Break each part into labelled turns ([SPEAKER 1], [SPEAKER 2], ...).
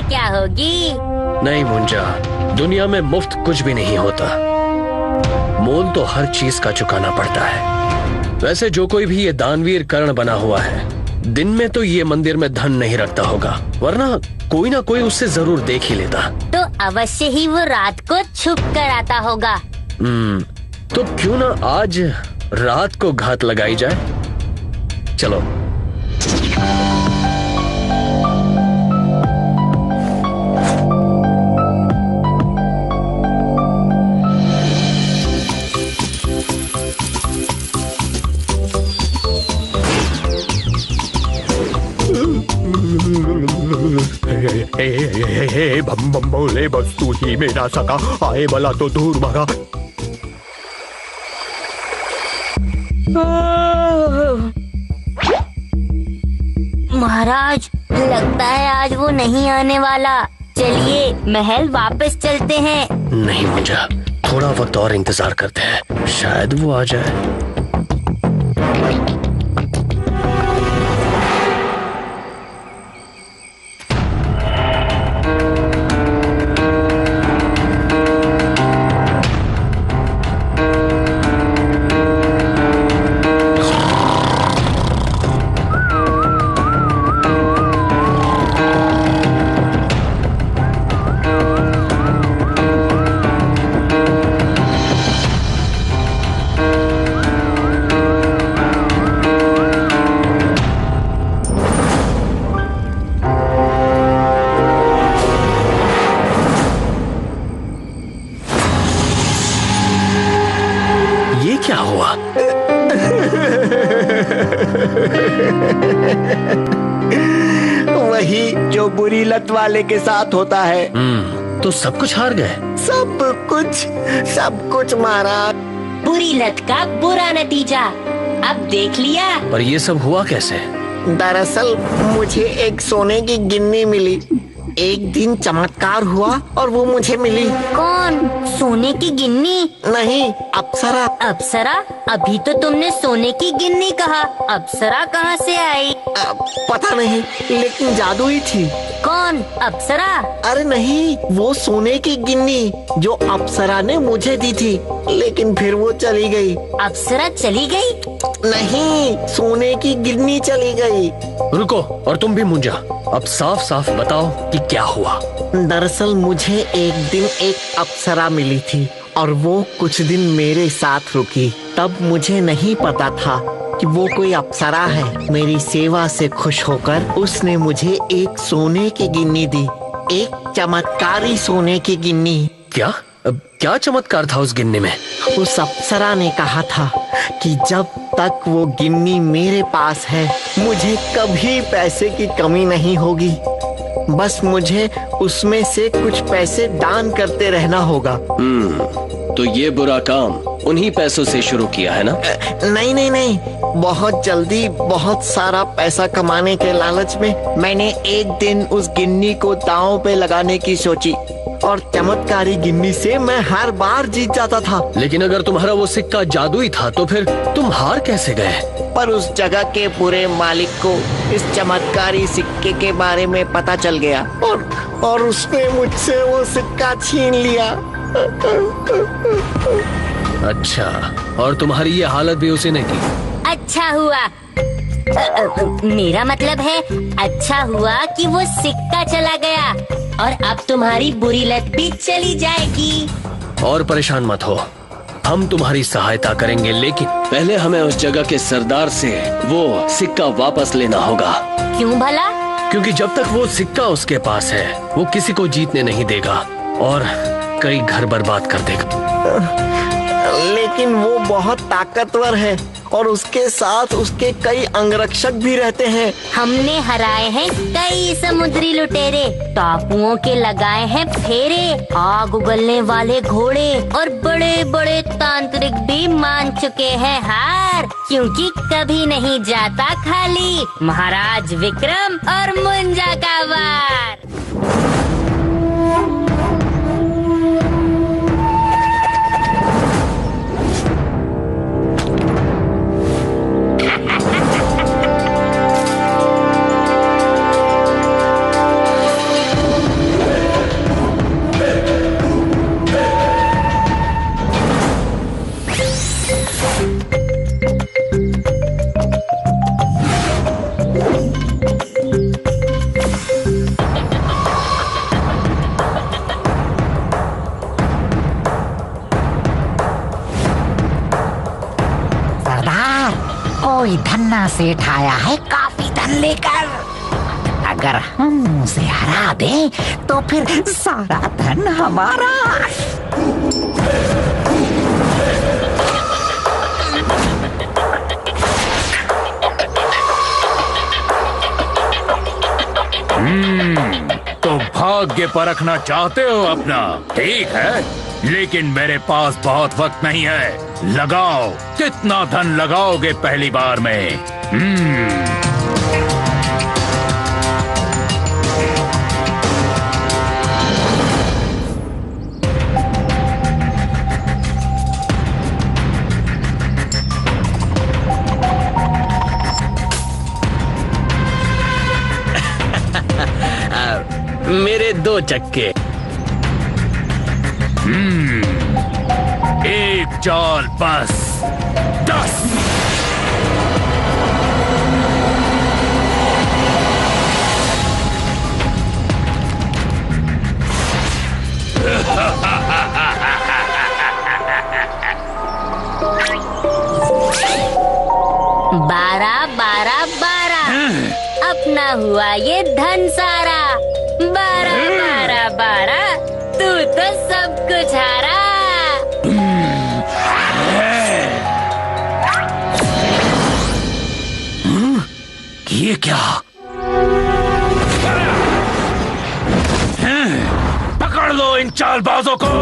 [SPEAKER 1] क्या होगी?
[SPEAKER 2] नहीं मुंजा, दुनिया में मुफ्त कुछ भी नहीं होता। मोल तो हर चीज का चुकाना पड़ता है। वैसे जो कोई भी ये दानवीर कर्ण बना हुआ है, दिन में तो ये मंदिर में धन नहीं रखता होगा, वरना कोई ना कोई उससे जरूर देख ही लेता।
[SPEAKER 1] तो अवश्य ही वो रात को छुप कर आता होगा।
[SPEAKER 2] तो क्यों ना आज रात को घात लगाई जाए। चलो।
[SPEAKER 3] बम बम बोले बस तू ही मेरा सका, आए भला तो दूर भागा।
[SPEAKER 1] महाराज, लगता है आज वो नहीं आने वाला। चलिए महल वापस चलते हैं।
[SPEAKER 2] नहीं मुंजा, थोड़ा वक्त और इंतजार करते हैं, शायद वो आ जाए। क्या हुआ?
[SPEAKER 4] वही जो बुरी लत वाले के साथ होता है।
[SPEAKER 2] तो सब कुछ हार गए?
[SPEAKER 4] सब कुछ महाराज।
[SPEAKER 1] बुरी लत का बुरा नतीजा अब देख लिया।
[SPEAKER 2] पर ये सब हुआ कैसे?
[SPEAKER 4] दरअसल मुझे एक सोने की गिन्नी मिली। एक दिन चमत्कार हुआ और वो मुझे मिली।
[SPEAKER 1] कौन? सोने की गिन्नी?
[SPEAKER 4] नहीं, अप्सरा।
[SPEAKER 1] अप्सरा? अभी तो तुमने सोने की गिन्नी कहा, अप्सरा कहाँ से आई?
[SPEAKER 4] पता नहीं, लेकिन जादुई थी।
[SPEAKER 1] कौन? अप्सरा?
[SPEAKER 4] अरे नहीं, वो सोने की गिन्नी जो अप्सरा ने मुझे दी थी, लेकिन फिर वो चली गई।
[SPEAKER 1] अप्सरा चली गई?
[SPEAKER 4] नहीं, सोने की गिन्नी चली गई।
[SPEAKER 2] रुको, और तुम भी मुंजा, अब साफ साफ बताओ कि क्या हुआ।
[SPEAKER 4] दरअसल मुझे एक दिन एक अप्सरा मिली थी और वो कुछ दिन मेरे साथ रुकी। तब मुझे नहीं पता था कि वो कोई अप्सरा है। मेरी सेवा से खुश होकर उसने मुझे एक सोने की गिन्नी दी, एक चमत्कारी सोने की गिन्नी।
[SPEAKER 2] क्या चमत्कार था उस गिन्नी में?
[SPEAKER 4] उस अप्सरा ने कहा था कि जब तक वो गिन्नी मेरे पास है, मुझे कभी पैसे की कमी नहीं होगी। बस मुझे उसमें से कुछ पैसे दान करते रहना होगा।
[SPEAKER 2] तो ये बुरा काम उन्हीं पैसों से शुरू किया है ना?
[SPEAKER 4] नहीं, बहुत जल्दी बहुत सारा पैसा कमाने के लालच में मैंने एक दिन उस गिन्नी को दांव पे लगाने की सोची और चमत्कारी गिन्नी से मैं हर बार जीत जाता था।
[SPEAKER 2] लेकिन अगर तुम्हारा वो सिक्का जादुई था तो फिर तुम हार कैसे गए?
[SPEAKER 4] पर उस जगह के पूरे मालिक को इस चमत्कारी सिक्के के बारे में पता चल गया और उसने मुझसे वो सिक्का छीन लिया।
[SPEAKER 2] अच्छा, और तुम्हारी ये हालत भी उसी ने की?
[SPEAKER 1] अच्छा हुआ। मेरा मतलब है अच्छा हुआ कि वो सिक्का चला गया और अब तुम्हारी बुरी लत भी चली जाएगी।
[SPEAKER 2] और परेशान मत हो, हम तुम्हारी सहायता करेंगे, लेकिन पहले हमें उस जगह के सरदार से वो सिक्का वापस लेना होगा।
[SPEAKER 1] क्यों भला?
[SPEAKER 2] क्योंकि जब तक वो सिक्का उसके पास है, वो किसी को जीतने नहीं देगा और कई घर बर्बाद कर देगा।
[SPEAKER 4] लेकिन वो बहुत ताकतवर है और उसके साथ उसके कई अंगरक्षक भी रहते हैं।
[SPEAKER 1] हमने हराए हैं कई समुद्री लुटेरे, टापुओं के लगाए हैं फेरे, आग उगलने वाले घोड़े और बड़े बड़े तांत्रिक भी मान चुके हैं हार, क्योंकि कभी नहीं जाता खाली महाराज विक्रम और मुंजा का वार।
[SPEAKER 5] मुन्ना सेठ आया है काफी धन लेकर। अगर हम उसे हरा दें तो फिर सारा धन हमारा।
[SPEAKER 6] तो भाग्य परखना चाहते हो अपना? ठीक है, लेकिन मेरे पास बहुत वक्त नहीं है। लगाओ, कितना धन लगाओगे पहली बार में?
[SPEAKER 2] मेरे 2 चक्के।
[SPEAKER 6] एक चाल बस 10।
[SPEAKER 1] बारह 12 अपना हुआ ये धन सारा। 12 तू तो सब कुछ हारा।
[SPEAKER 6] ये क्या? पकड़ लो इन चालबाजों को।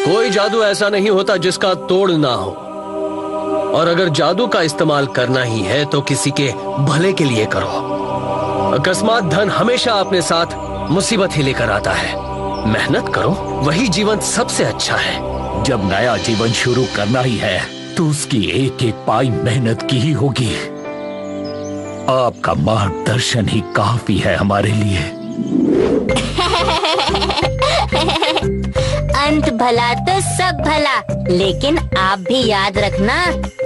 [SPEAKER 2] कोई जादू ऐसा नहीं होता जिसका तोड़ ना हो, और अगर जादू का इस्तेमाल करना ही है तो किसी के भले के लिए करो। अकस्मात धन हमेशा अपने साथ मुसीबत ही लेकर आता है। मेहनत करो, वही जीवन सबसे अच्छा है।
[SPEAKER 6] जब नया जीवन शुरू करना ही है तो उसकी एक एक पाई मेहनत की ही होगी। आपका मार्गदर्शन ही काफी है हमारे लिए।
[SPEAKER 1] अंत भला तो सब भला, लेकिन आप भी याद रखना,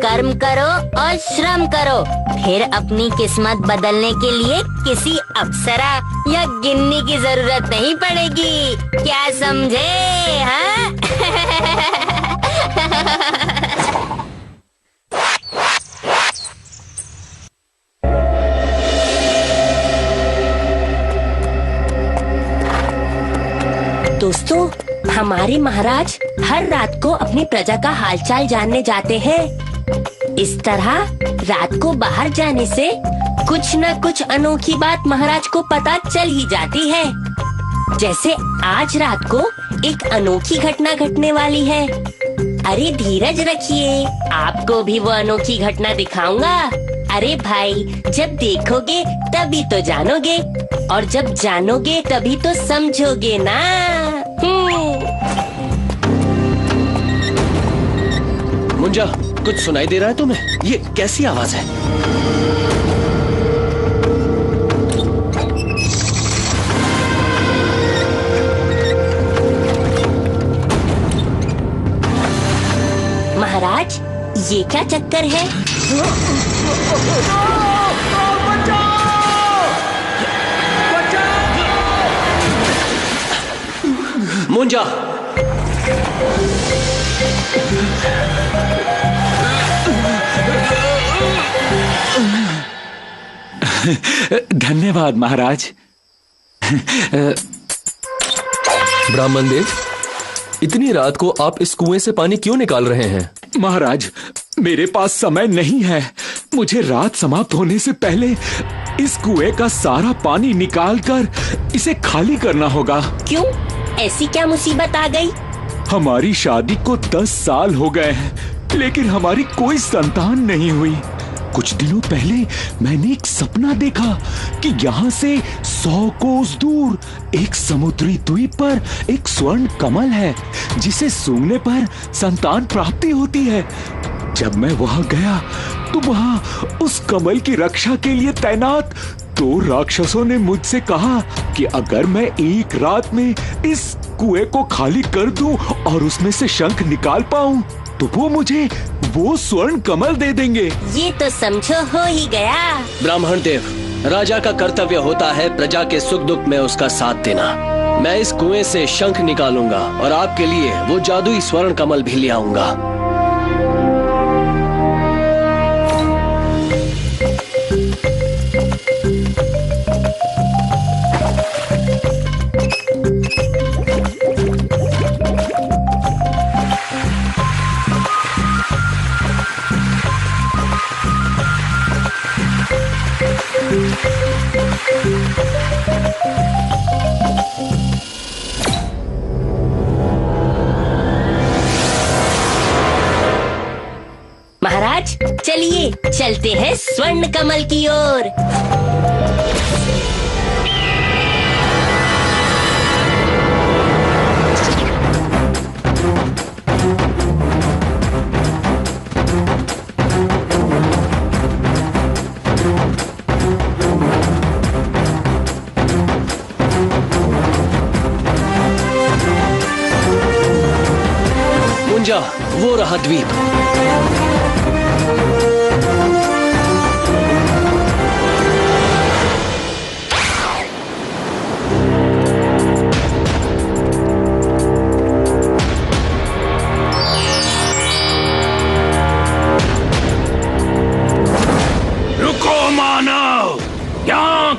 [SPEAKER 1] कर्म करो और श्रम करो, फिर अपनी किस्मत बदलने के लिए किसी अप्सरा या गिन्नी की जरूरत नहीं पड़ेगी। क्या समझे? हाँ?
[SPEAKER 7] दोस्तों, हमारे महाराज हर रात को अपनी प्रजा का हालचाल जानने जाते हैं। इस तरह रात को बाहर जाने से कुछ न कुछ अनोखी बात महाराज को पता चल ही जाती है। जैसे आज रात को एक अनोखी घटना घटने वाली है। अरे धीरज रखिए, आपको भी वो अनोखी घटना दिखाऊंगा। अरे भाई, जब देखोगे तभी तो जानोगे, और जब जानोगे तभी तो समझोगे ना।
[SPEAKER 2] मुंजा, कुछ सुनाई दे रहा है तुम्हें? ये कैसी आवाज है?
[SPEAKER 7] महाराज, ये क्या चक्कर है?
[SPEAKER 2] मुंजा,
[SPEAKER 8] धन्यवाद महाराज।
[SPEAKER 9] ब्राह्मण देव, इतनी रात को आप इस कुएं से पानी क्यों निकाल रहे हैं?
[SPEAKER 8] महाराज, मेरे पास समय नहीं है। मुझे रात समाप्त होने से पहले इस कुएं का सारा पानी निकालकर इसे खाली करना होगा।
[SPEAKER 7] क्यों? ऐसी क्या मुसीबत आ गई?
[SPEAKER 8] हमारी शादी को 10 साल हो गए हैं, लेकिन हमारी कोई संतान नहीं हुई। कुछ दिनों पहले मैंने एक सपना देखा कि यहाँ से 100 कोस दूर एक समुद्री द्वीप पर एक स्वर्ण कमल है, जिसे सूंघने पर संतान प्राप्ति होती है। जब मैं वहां गया तो वहां उस कमल की रक्षा के लिए तैनात 2 राक्षसों ने मुझसे कहा कि अगर मैं एक रात में इस कुएं को खाली कर दूं और उसमें से शंख निकाल पाऊं तो वो मुझे वो स्वर्ण कमल दे देंगे।
[SPEAKER 7] ये तो समझो हो ही गया।
[SPEAKER 2] ब्राह्मण देव, राजा का कर्तव्य होता है प्रजा के सुख दुख में उसका साथ देना। मैं इस कुएं से शंख निकालूंगा और आपके लिए वो जादुई स्वर्ण कमल भी ले आऊंगा।
[SPEAKER 7] महाराज, चलिए चलते हैं स्वर्ण कमल की ओर।
[SPEAKER 2] मुंजा, वो रहा द्वीप।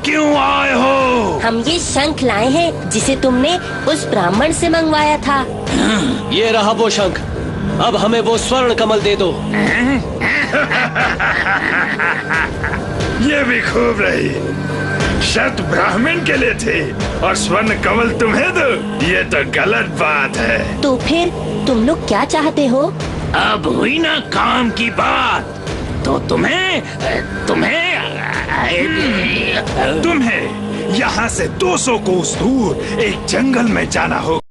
[SPEAKER 6] क्यों आए हो?
[SPEAKER 7] हम ये शंख लाए हैं जिसे तुमने उस ब्राह्मण से मंगवाया था।
[SPEAKER 2] ये रहा वो शंख। अब हमें वो स्वर्ण कमल दे दो।
[SPEAKER 6] ये भी खूब रही। शर्त ब्राह्मण के लिए थी और स्वर्ण कमल तुम्हें दो, ये तो गलत बात है।
[SPEAKER 7] तो फिर तुम लोग क्या चाहते हो?
[SPEAKER 6] अब हुई ना काम की बात, तो तुम्हें यहाँ से 200 कोस दूर एक जंगल में जाना होगा।